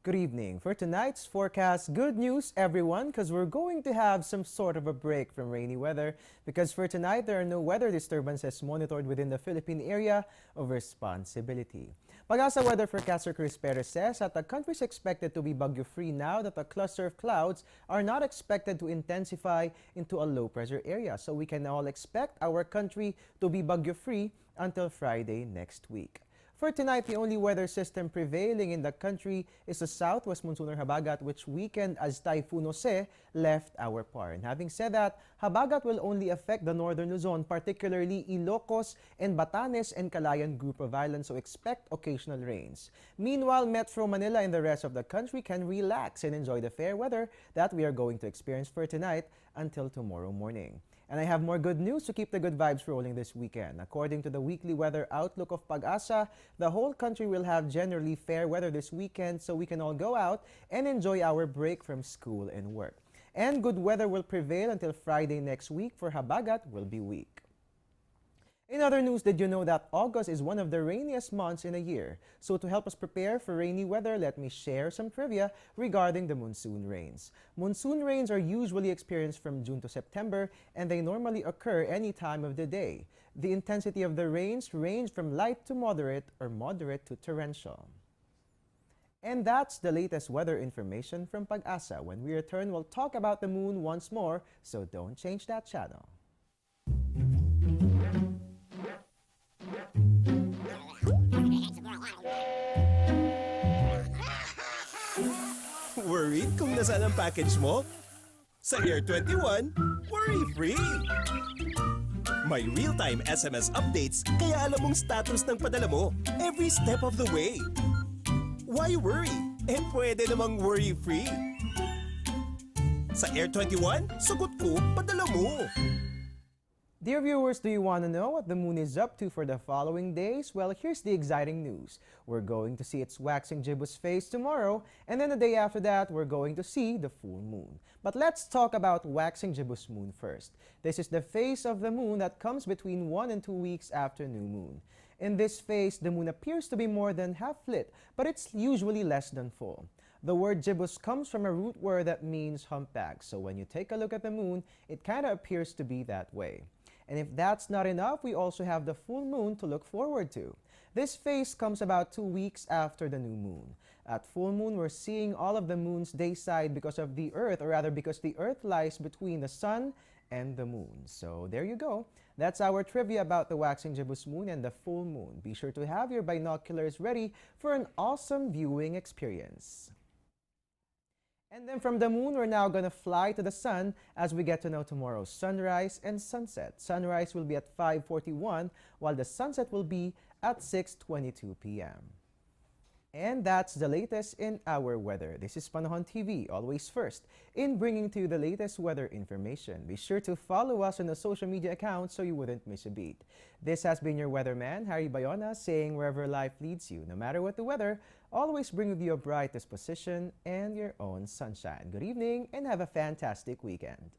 Good evening. For tonight's forecast, good news everyone, because we're going to have some sort of a break from rainy weather, because for tonight there are no weather disturbances monitored within the Philippine area of responsibility. Pag-asa weather forecaster Chris Perez says that the country is expected to be bagyo-free now that a cluster of clouds are not expected to intensify into a low-pressure area. So we can all expect our country to be bagyo-free until Friday next week. For tonight, the only weather system prevailing in the country is the southwest monsoon or habagat, which weakened as Typhoon Jose left our par. And having said that, habagat will only affect the northern Luzon, particularly Ilocos and Batanes and Calayan group of islands, so expect occasional rains. Meanwhile, Metro Manila and the rest of the country can relax and enjoy the fair weather that we are going to experience for tonight until tomorrow morning. And I have more good news to keep the good vibes rolling this weekend. According to the weekly weather outlook of Pag-asa, the whole country will have generally fair weather this weekend, so we can all go out and enjoy our break from school and work. And good weather will prevail until Friday next week, for habagat will be weak. In other news, did you know that August is one of the rainiest months in a year? So to help us prepare for rainy weather, let me share some trivia regarding the monsoon rains. Monsoon rains are usually experienced from June to September, and they normally occur any time of the day. The intensity of the rains range from light to moderate or moderate to torrential. And that's the latest weather information from Pag-asa. When we return, we'll talk about the moon once more, so don't change that channel. Worried kung nasaan ang package mo? Sa Air 21, worry-free! May real-time SMS updates, kaya alam mong status ng padala mo every step of the way. Why worry? Pwede namang worry-free. Sa Air 21, sagot ko, padala mo! Dear viewers, do you want to know what the moon is up to for the following days? Well, here's the exciting news. We're going to see its waxing gibbous phase tomorrow, and then the day after that, we're going to see the full moon. But let's talk about waxing gibbous moon first. This is the phase of the moon that comes between 1 and 2 weeks after new moon. In this phase, the moon appears to be more than half lit, but it's usually less than full. The word gibbous comes from a root word that means humpback, so when you take a look at the moon, it kind of appears to be that way. And if that's not enough, we also have the full moon to look forward to. This phase comes about 2 weeks after the new moon. At full moon, we're seeing all of the moon's day side because of the Earth, or rather because the Earth lies between the sun and the moon. So there you go. That's our trivia about the waxing gibbous moon and the full moon. Be sure to have your binoculars ready for an awesome viewing experience. And then from the moon, we're now going to fly to the sun as we get to know tomorrow's sunrise and sunset. Sunrise will be at 5:41, while the sunset will be at 6:22 p.m. And that's the latest in our weather. This is Panahon TV, always first in bringing to you the latest weather information. Be sure to follow us on the social media accounts so you wouldn't miss a beat. This has been your weatherman, Harry Bayona, saying wherever life leads you, no matter what the weather, always bring with you a bright disposition and your own sunshine. Good evening and have a fantastic weekend.